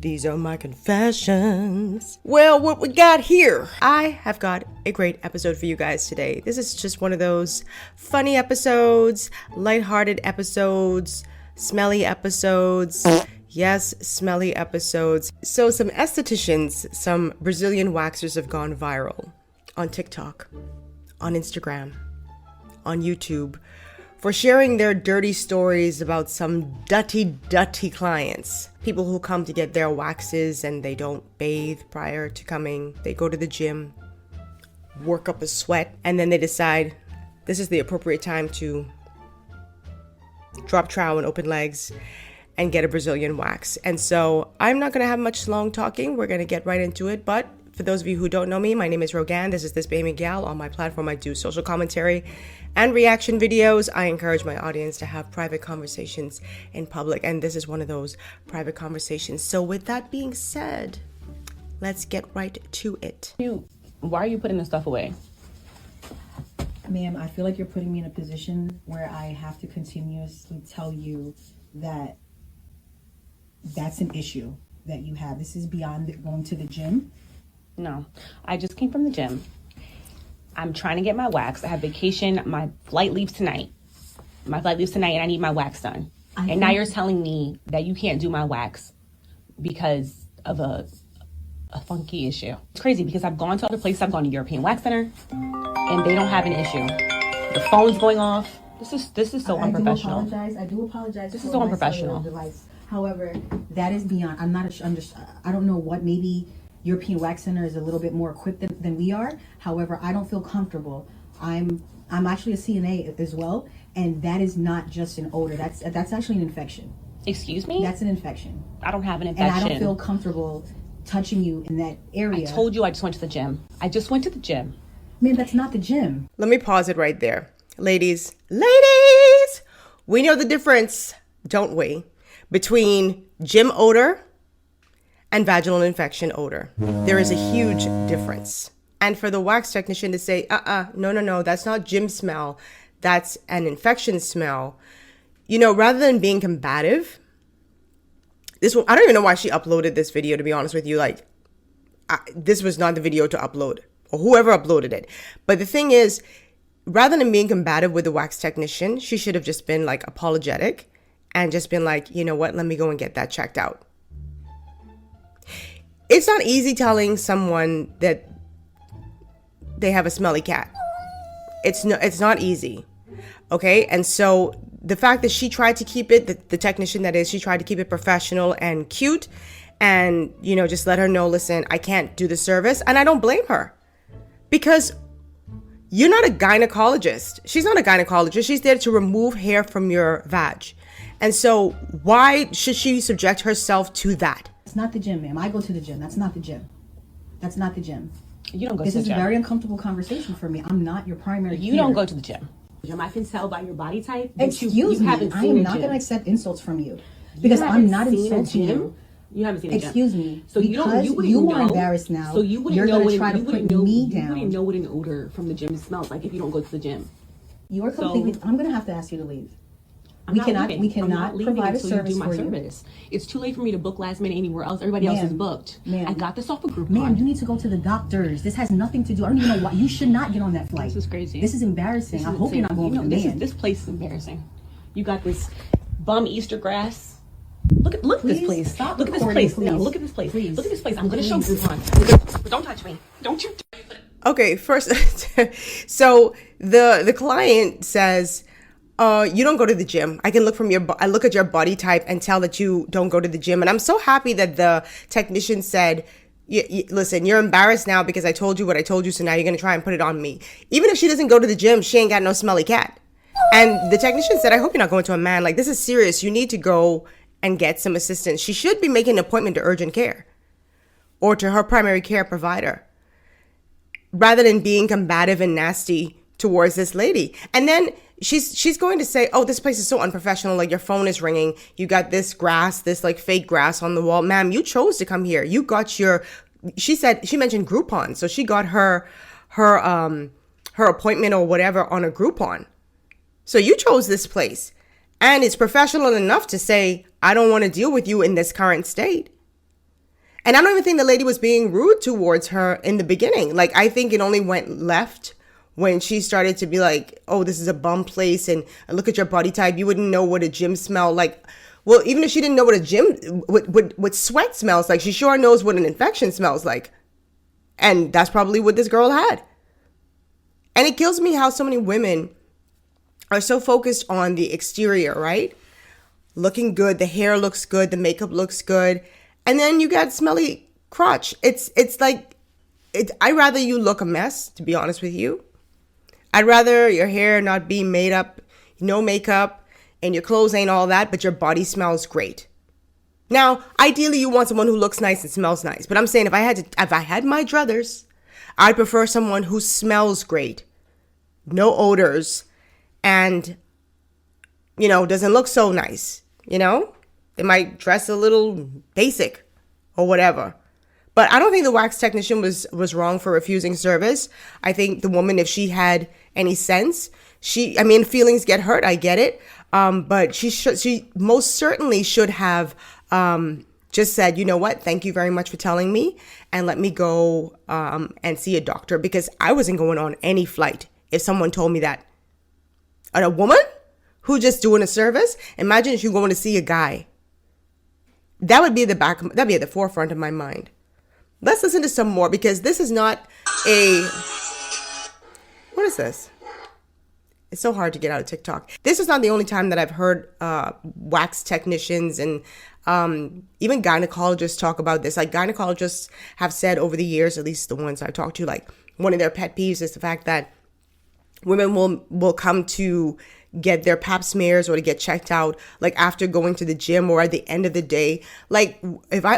These are my confessions. Well, what we got here? I have got a great episode for you guys today. This is just one of those funny episodes, lighthearted episodes, smelly episodes. Yes, smelly episodes. So some estheticians, some Brazilian waxers have gone viral on TikTok, on Instagram, on YouTube, for sharing their dirty stories about some dirty clients. People who come to get their waxes and they don't bathe prior to coming. They go to the gym, work up a sweat, and then they decide this is the appropriate time to drop trowel and open legs and get a Brazilian wax. And so I'm not gonna have much long talking. We're gonna get right into it. But for those of you who don't know me, my name is Rogan. This is This Baby Gal. On my platform, I do social commentary and reaction videos. I encourage my audience to have private conversations in public, and this is one of those private conversations. So with that being said, let's get right to it. Why are you putting this stuff away? Ma'am, I feel like you're putting me in a position where I have to continuously tell you that that's an issue that you have. This is beyond going to the gym. No, I just came from the gym. I'm trying to get my wax. I have vacation. My flight leaves tonight. And I need my wax done. And now you're telling me that you can't do my wax because of a funky issue. It's crazy because I've gone to other places. I've gone to European Wax Center and they don't have an issue. The phone's going off. This is so unprofessional. I do apologize. This is so unprofessional. Device. However, that is beyond. I don't know what. Maybe European Wax Center is a little bit more equipped than we are. However, I don't feel comfortable. I'm actually a CNA as well, and that is not just an odor. That's actually an infection. Excuse me? That's an infection. I don't have an infection. And I don't feel comfortable touching you in that area. I told you I just went to the gym. Man, that's not the gym. Let me pause it right there. Ladies, we know the difference, don't we, between gym odor and vaginal infection odor. There is a huge difference. And for the wax technician to say, no, that's not gym smell, that's an infection smell. You know, rather than being combative, I don't even know why she uploaded this video, to be honest with you. Like, this was not the video to upload, or whoever uploaded it. But the thing is, rather than being combative with the wax technician, she should have just been like apologetic and just been like, you know what, let me go and get that checked out. It's not easy telling someone that they have a smelly cat. It's not easy. Okay. And so the fact that she tried to keep it, the technician that is, she tried to keep it professional and cute and, you know, just let her know, listen, I can't do the service. And I don't blame her because you're not a gynecologist. She's not a gynecologist. She's there to remove hair from your vag. And so why should she subject herself to that? It's not the gym, ma'am. I go to the gym. That's not the gym. You don't go to the gym. This is a very uncomfortable conversation for me. I'm not your primary care. You don't go to the gym. I can tell by your body type. Excuse me. I am not going to accept insults from you because I'm not insulting you. You haven't seen a gym. Excuse me. So you are embarrassed now. So you're going to try to put me down. You wouldn't know what an odor from the gym smells like if you don't go to the gym. You are completely. I'm going to have to ask you to leave. We cannot provide a service for you. It's too late for me to book last minute anywhere else. Everybody else is booked. I got this off a Groupon. Ma'am, you need to go to the doctors. This has nothing to do. I don't even know why. You should not get on that flight. This is crazy. This is embarrassing. I hope you're not going with the man. This place is embarrassing. You got this bum Easter grass. Look at this place. Stop. Look at this place. Please. No, look at this place. Please. Look at this place. I'm going to show Groupon. Don't touch me. Don't you dare put it. Okay, first, so the client says, you don't go to the gym. I can I look at your body type and tell that you don't go to the gym. And I'm so happy that the technician said, listen, you're embarrassed now because I told you what I told you. So now you're going to try and put it on me. Even if she doesn't go to the gym, she ain't got no smelly cat. And the technician said, I hope you're not going to a man. Like, this is serious. You need to go and get some assistance. She should be making an appointment to urgent care or to her primary care provider rather than being combative and nasty towards this lady. And then she's going to say, oh, this place is so unprofessional. Like, your phone is ringing. You got this grass, this like fake grass on the wall. Ma'am, you chose to come here. You got she mentioned Groupon. So she got her appointment or whatever on a Groupon. So you chose this place. And it's professional enough to say, I don't want to deal with you in this current state. And I don't even think the lady was being rude towards her in the beginning. Like, I think it only went left when she started to be like, oh, this is a bum place, and look at your body type. You wouldn't know what a gym smelled like. Well, even if she didn't know what a gym, what sweat smells like, she sure knows what an infection smells like. And that's probably what this girl had. And it kills me how so many women are so focused on the exterior, right? Looking good, the hair looks good, the makeup looks good. And then you got smelly crotch. It's like, I'd rather you look a mess, to be honest with you. I'd rather your hair not be made up, no makeup, and your clothes ain't all that, but your body smells great. Now, ideally, you want someone who looks nice and smells nice. But I'm saying if I had my druthers, I'd prefer someone who smells great, no odors, and, doesn't look so nice. They might dress a little basic or whatever. But I don't think the wax technician was wrong for refusing service. I think the woman, if she had any sense, feelings get hurt. I get it. But she most certainly should have just said, you know what, thank you very much for telling me, and let me go and see a doctor, because I wasn't going on any flight if someone told me that. And a woman who just doing a service, imagine if you're going to see a guy. That would be that'd be at the forefront of my mind. Let's listen to some more, because this is not what is this? It's so hard to get out of TikTok. This is not the only time that I've heard wax technicians and even gynecologists talk about this. Like, gynecologists have said over the years, at least the ones I've talked to, like, one of their pet peeves is the fact that women will come to get their pap smears or to get checked out, like, after going to the gym or at the end of the day. Like,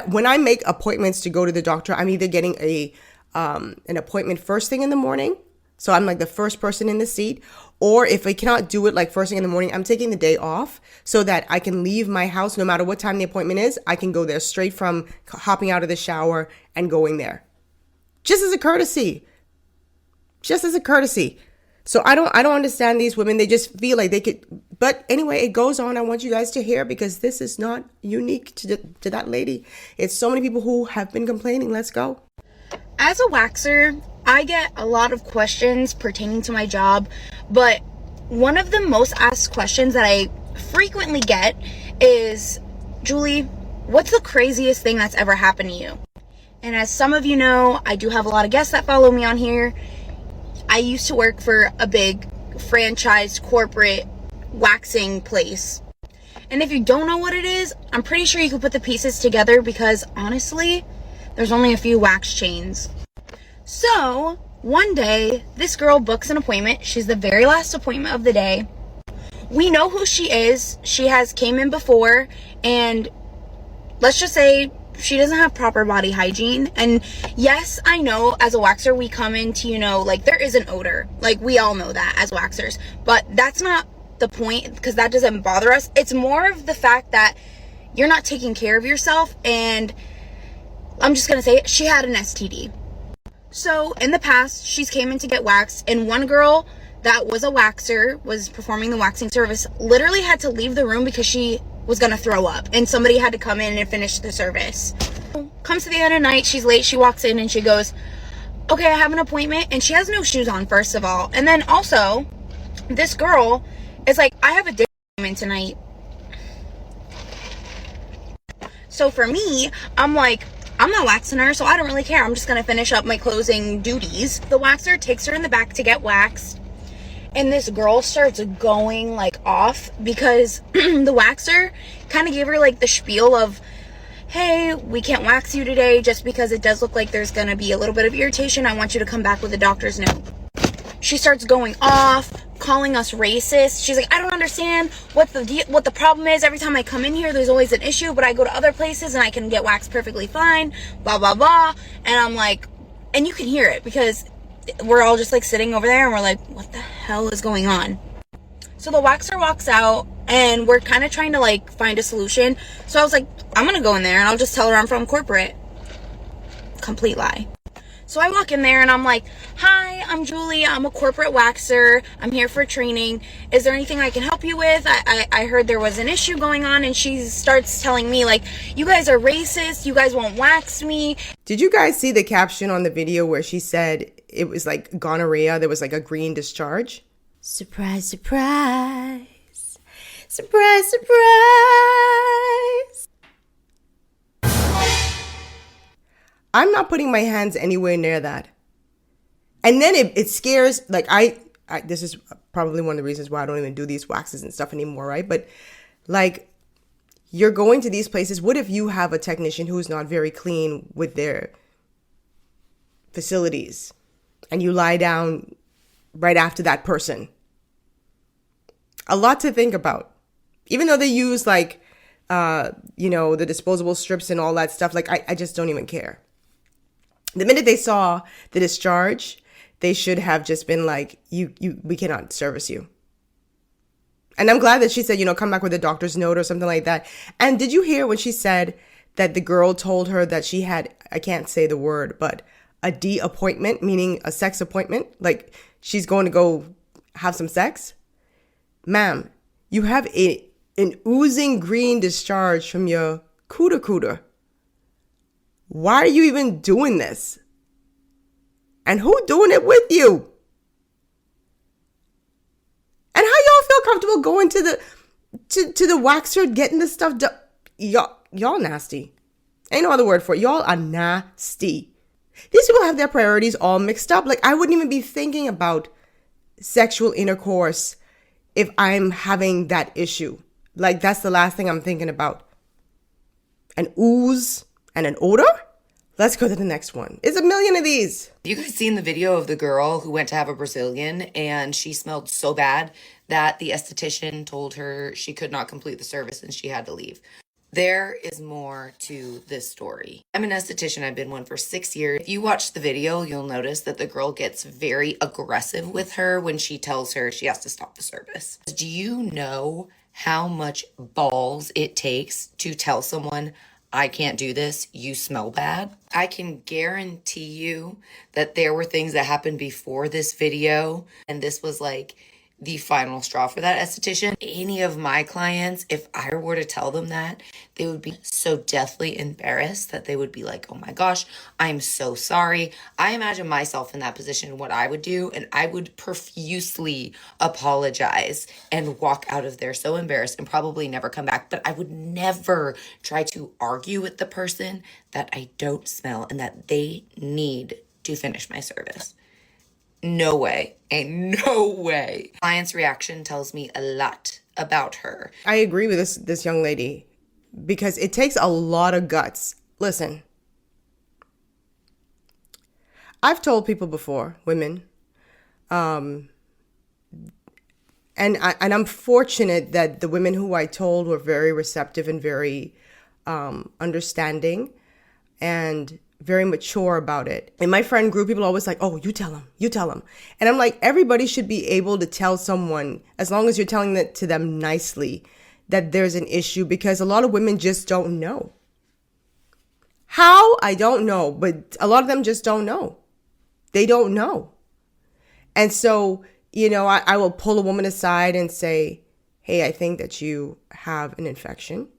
when I make appointments to go to the doctor, I'm either getting an appointment first thing in the morning, so I'm like the first person in the seat, or if I cannot do it like first thing in the morning, I'm taking the day off so that I can leave my house no matter what time the appointment is. I can go there straight from hopping out of the shower and going there, just as a courtesy. So I don't understand these women. They just feel like they could. But anyway, it goes on. I want you guys to hear, because this is not unique to that lady. It's so many people who have been complaining. Let's go. As a waxer, I get a lot of questions pertaining to my job, but one of the most asked questions that I frequently get is, Julie, what's the craziest thing that's ever happened to you? And as some of you know, I do have a lot of guests that follow me on here. I used to work for a big franchised corporate waxing place. And if you don't know what it is, I'm pretty sure you could put the pieces together, because honestly, there's only a few wax chains. So one day, this girl books an appointment. She's the very last appointment of the day. We know who she is. She has came in before, and let's just say she doesn't have proper body hygiene. And yes, I know as a waxer, we come into, like, there is an odor. Like, we all know that as waxers, but that's not the point, because that doesn't bother us. It's more of the fact that you're not taking care of yourself. And I'm just going to say it, she had an STD. So in the past, she's came in to get waxed, and one girl that was a waxer, was performing the waxing service, literally had to leave the room because she was gonna throw up, and somebody had to come in and finish the service. Comes to the end of the night, she's late, she walks in and she goes, okay, I have an appointment, and she has no shoes on, first of all. And then also, this girl is like, I have a dick appointment tonight. So for me, I'm like, I'm not waxing her, so I don't really care. I'm just going to finish up my closing duties. The waxer takes her in the back to get waxed, and this girl starts going, like, off, because the waxer kind of gave her, like, the spiel of, hey, we can't wax you today just because it does look like there's going to be a little bit of irritation. I want you to come back with a doctor's note. She starts going off, calling us racist. She's like, I don't understand what the problem is. Every time I come in here, there's always an issue, but I go to other places and I can get waxed perfectly fine, blah, blah, blah. And I'm like, and you can hear it, because we're all just, like, sitting over there and we're like, what the hell is going on? So the waxer walks out, and we're kind of trying to, like, find a solution. So I was like, I'm going to go in there and I'll just tell her I'm from corporate. Complete lie. So I walk in there and I'm like, hi, I'm Julie. I'm a corporate waxer. I'm here for training. Is there anything I can help you with? I heard there was an issue going on. And she starts telling me, like, you guys are racist. You guys won't wax me. Did you guys see the caption on the video where she said it was like gonorrhea? There was like a green discharge. Surprise, surprise. Surprise, surprise. I'm not putting my hands anywhere near that. And then it scares, like I this is probably one of the reasons why I don't even do these waxes and stuff anymore, right? But like, you're going to these places. What if you have a technician who's not very clean with their facilities and you lie down right after that person? A lot to think about. Even though they use like, the disposable strips and all that stuff, like I just don't even care. The minute they saw the discharge, they should have just been like, we cannot service you. And I'm glad that she said, come back with a doctor's note or something like that. And did you hear when she said that the girl told her that she had, I can't say the word, but a D appointment, meaning a sex appointment? Like she's going to go have some sex? Ma'am, you have an oozing green discharge from your cooter. Why are you even doing this? And who doing it with you? And how y'all feel comfortable going to the waxer, getting this stuff done? Y'all nasty. Ain't no other word for it. Y'all are nasty. These people have their priorities all mixed up. Like, I wouldn't even be thinking about sexual intercourse if I'm having that issue. Like, that's the last thing I'm thinking about. An ooze and an odor? Let's go to the next one. It's a million of these. You guys seen the video of the girl who went to have a Brazilian and she smelled so bad that the esthetician told her she could not complete the service and she had to leave. There is more to this story. I'm an esthetician. I've been one for 6 years. If you watch the video, you'll notice that the girl gets very aggressive with her when she tells her she has to stop the service. Do you know how much balls it takes to tell someone, I can't do this, you smell bad? I can guarantee you that there were things that happened before this video, and this was like the final straw for that esthetician. Any of my clients, if I were to tell them that, they would be so deathly embarrassed that they would be like, oh my gosh, I'm so sorry. I imagine myself in that position, what I would do, and I would profusely apologize and walk out of there so embarrassed and probably never come back. But I would never try to argue with the person that I don't smell and that they need to finish my service. No way. Ain't no way. Client's reaction tells me a lot about her. I agree with this young lady because it takes a lot of guts. Listen, I've told people before, women, and I'm fortunate that the women who I told were very receptive and very understanding and very mature about it. In my friend group, people are always like, oh, you tell them. And I'm like, everybody should be able to tell someone, as long as you're telling it to them nicely, that there's an issue, because a lot of women just don't know. How? I don't know, but a lot of them just don't know. They don't know. And so, I will pull a woman aside and say, hey, I think that you have an infection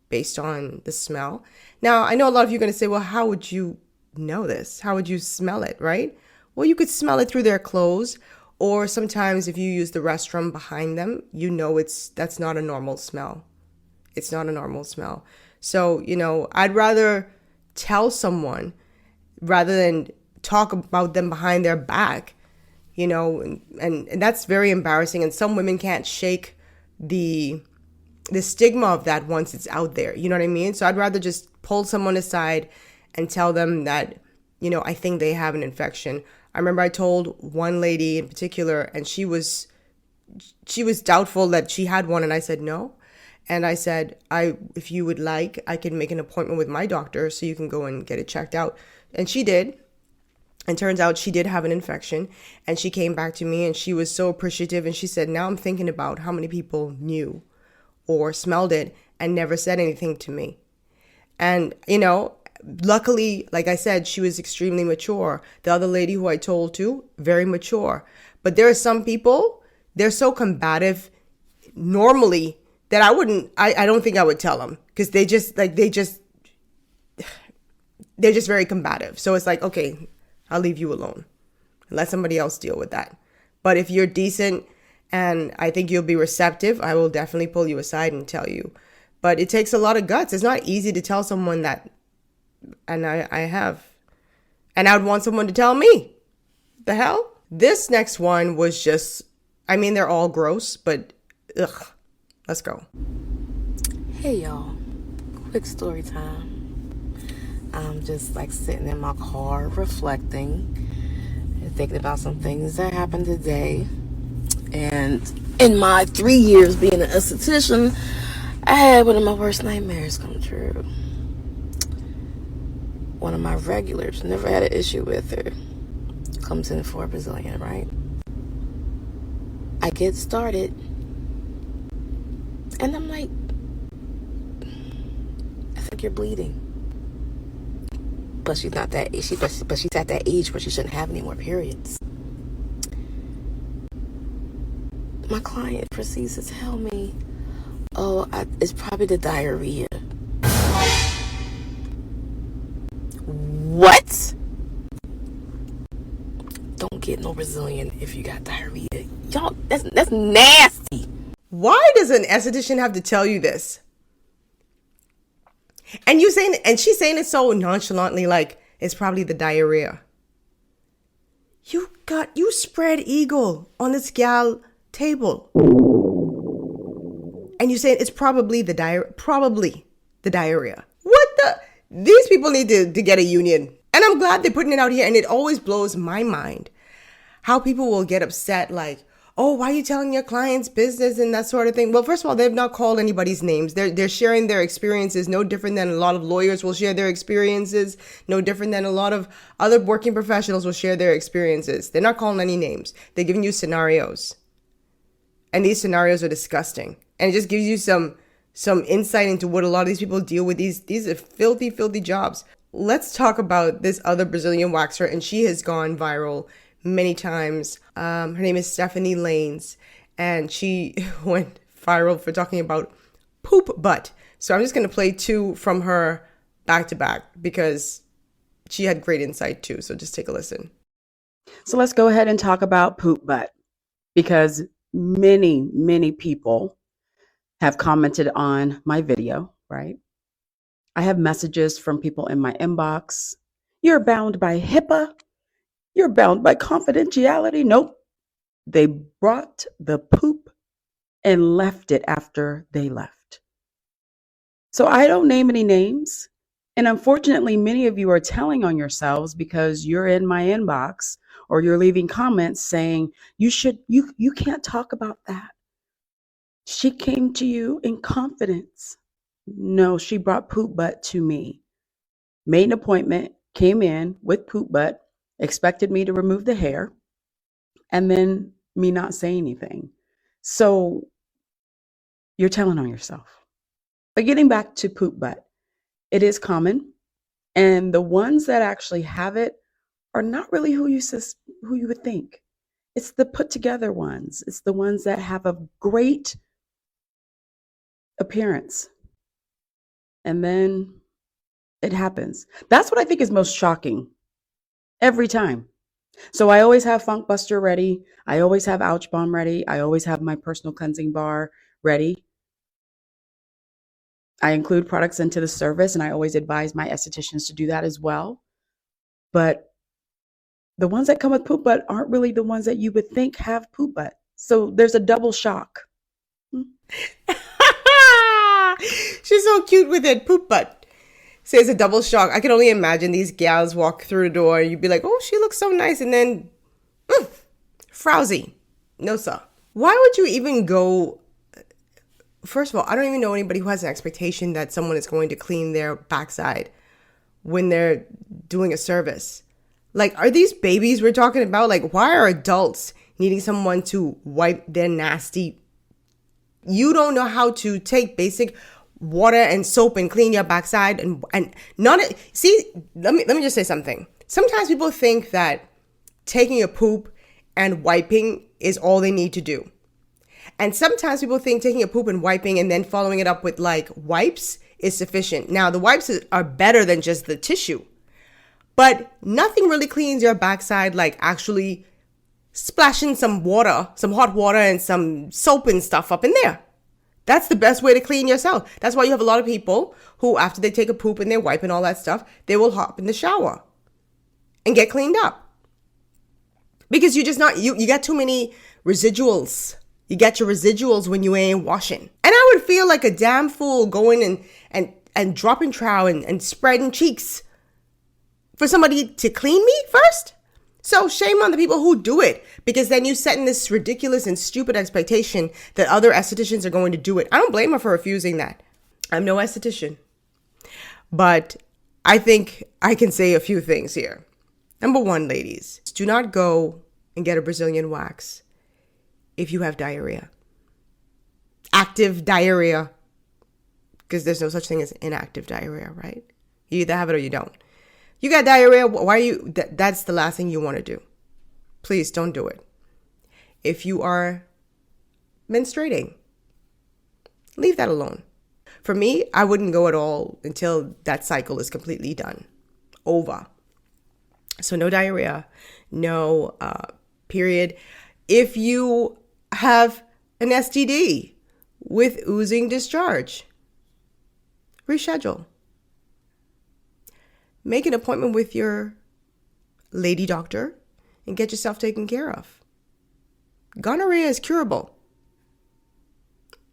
based on the smell. Now, I know a lot of you are going to say, well, how would you know this? How would you smell it, right? Well, you could smell it through their clothes, or sometimes if you use the restroom behind them, that's not a normal smell. It's not a normal smell. So, I'd rather tell someone rather than talk about them behind their back, and that's very embarrassing. And some women can't shake the stigma of that once it's out there. You know what I mean? So I'd rather just pull someone aside and tell them that, I think they have an infection. I remember I told one lady in particular, and she was doubtful that she had one. And I said, no. And I said, if you would like, I can make an appointment with my doctor so you can go and get it checked out. And she did. And turns out she did have an infection, and she came back to me and she was so appreciative. And she said, now I'm thinking about how many people knew or smelled it and never said anything to me. And, Luckily, like I said, she was extremely mature. The other lady who I told to, very mature. But there are some people, they're so combative normally that I don't think I would tell them, because they're just very combative. So it's like, okay, I'll leave you alone. Let somebody else deal with that. But if you're decent and I think you'll be receptive, I will definitely pull you aside and tell you. But it takes a lot of guts. It's not easy to tell someone that. And I have. And I would want someone to tell me. The hell? This next one was just, I mean, they're all gross, but ugh. Let's go. Hey y'all, quick story time. I'm just like sitting in my car reflecting and thinking about some things that happened today. And in my 3 years being an esthetician, I had one of my worst nightmares come true. One of my regulars, never had an issue with her, comes in for a Brazilian, right? I get started, and I'm like, I think you're bleeding. But she's not that age. But she's at that age where she shouldn't have any more periods. My client proceeds to tell me, "Oh, it's probably the diarrhea." What? Don't get no Brazilian if you got diarrhea. Y'all, that's nasty. Why does an esthetician have to tell you this? And she's saying it so nonchalantly, like it's probably the diarrhea. You spread eagle on this gal table. And you saying it's probably the diarrhea. What the? These people need to get a union. And I'm glad they're putting it out here. And it always blows my mind how people will get upset, like, oh, why are you telling your clients business and that sort of thing? Well, first of all, they've not called anybody's names. They're sharing their experiences, no different than a lot of lawyers will share their experiences, no different than a lot of other working professionals will share their experiences. They're not calling any names. They're giving you scenarios. And these scenarios are disgusting. And it just gives you some insight into what a lot of these people deal with. These are filthy, filthy jobs. Let's talk about this other Brazilian waxer, and she has gone viral many times. Her name is Stephanie Lanes, and she went viral for talking about poop butt. So I'm just going to play two from her back to back because she had great insight too. So just take a listen. So let's go ahead and talk about poop butt, because many, many people have commented on my video, right? I have messages from people in my inbox. You're bound by HIPAA. You're bound by confidentiality. Nope. They brought the poop and left it after they left. So I don't name any names. And unfortunately, many of you are telling on yourselves because you're in my inbox or you're leaving comments saying you can't talk about that. She came to you in confidence. No, she brought poop butt to me. Made an appointment, came in with poop butt, expected me to remove the hair, and then me not say anything. So you're telling on yourself. But getting back to poop butt, it is common. And the ones that actually have it are not really who you would think. It's the put together ones. It's the ones that have a great appearance. And then it happens. That's what I think is most shocking every time. So I always have Funk Buster ready. I always have Ouch Bomb ready. I always have my personal cleansing bar ready. I include products into the service, and I always advise my estheticians to do that as well. But the ones that come with poop butt aren't really the ones that you would think have poop butt. So there's a double shock. She's so cute with it. Poop butt. Says a double shock. I can only imagine these gals walk through the door. You'd be like, oh, she looks so nice. And then, frowsy. No, sir. Why would you even go? First of all, I don't even know anybody who has an expectation that someone is going to clean their backside when they're doing a service. Like, are these babies we're talking about? Like, why are adults needing someone to wipe their nasty? You don't know how to take basic water and soap and clean your backside and not see. Let me just say something. Sometimes people think that taking a poop and wiping is all they need to do. And sometimes people think taking a poop and wiping and then following it up with like wipes is sufficient. Now, the wipes are better than just the tissue, but nothing really cleans your backside like actually splashing some water, some hot water and some soap and stuff up in there. That's the best way to clean yourself. That's why you have a lot of people who, after they take a poop and they wipe and all that stuff, they will hop in the shower and get cleaned up. Because you got too many residuals. You got your residuals when you ain't washing. And I would feel like a damn fool going and dropping trowel and spreading cheeks for somebody to clean me first. So shame on the people who do it, because then you set in this ridiculous and stupid expectation that other estheticians are going to do it. I don't blame her for refusing that. I'm no esthetician, but I think I can say a few things here. Number one, ladies, do not go and get a Brazilian wax if you have diarrhea. Active diarrhea, because there's no such thing as inactive diarrhea, right? You either have it or you don't. You got diarrhea, why are you, that's the last thing you want to do. Please don't do it. If you are menstruating, leave that alone. For me, I wouldn't go at all until that cycle is completely done, over. So no diarrhea, no period. If you have an STD with oozing discharge, reschedule. Make an appointment with your lady doctor and get yourself taken care of. Gonorrhea is curable.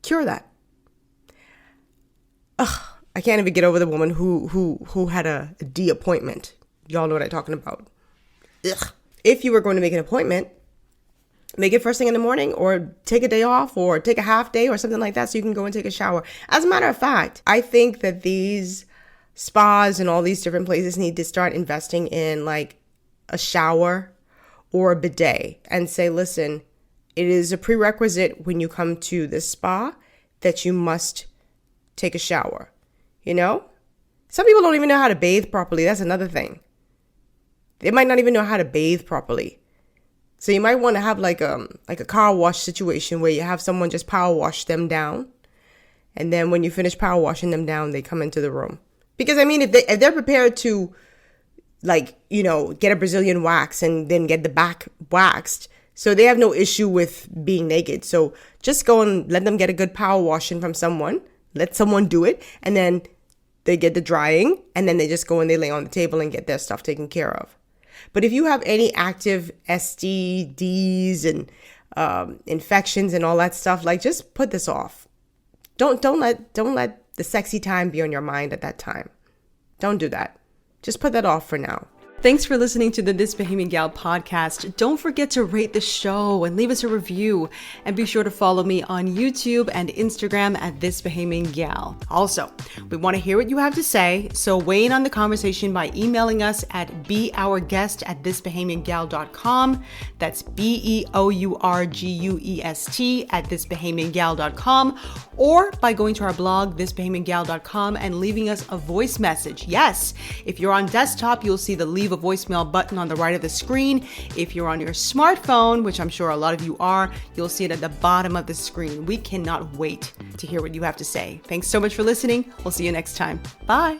Cure that. I can't even get over the woman who had a D appointment. Y'all know what I'm talking about. Ugh. If you were going to make an appointment, make it first thing in the morning, or take a day off, or take a half day or something like that so you can go and take a shower. As a matter of fact, I think that these spas and all these different places need to start investing in like a shower or a bidet and say, listen, it is a prerequisite when you come to this spa that you must take a shower. You know, some people don't even know how to bathe properly. That's another thing. They might not even know how to bathe properly. So you might want to have like a car wash situation where you have someone just power wash them down. And then when you finish power washing them down, they come into the room. Because I mean, if they're prepared to like, you know, get a Brazilian wax and then get the back waxed, so they have no issue with being naked. So just go and let them get a good power washing from someone. Let someone do it. And then they get the drying. And then they just go and they lay on the table and get their stuff taken care of. But if you have any active STDs and infections and all that stuff, like just put this off. Don't let the sexy time be on your mind at that time. Don't do that. Just put that off for now. Thanks for listening to the This Bahamian Gal podcast. Don't forget to rate the show and leave us a review. And be sure to follow me on YouTube and Instagram at This Bahamian Gal. Also, we want to hear what you have to say, so weigh in on the conversation by emailing us at beourguest@thisbahamiangal.com. That's beourguest@thisbahamiangal.com, or by going to our blog, thisbahamiangal.com, and leaving us a voice message. Yes, if you're on desktop, you'll see the leave a voicemail button on the right of the screen. If you're on your smartphone, which I'm sure a lot of you are, you'll see it at the bottom of the screen. We cannot wait to hear what you have to say. Thanks so much for listening. We'll see you next time. Bye.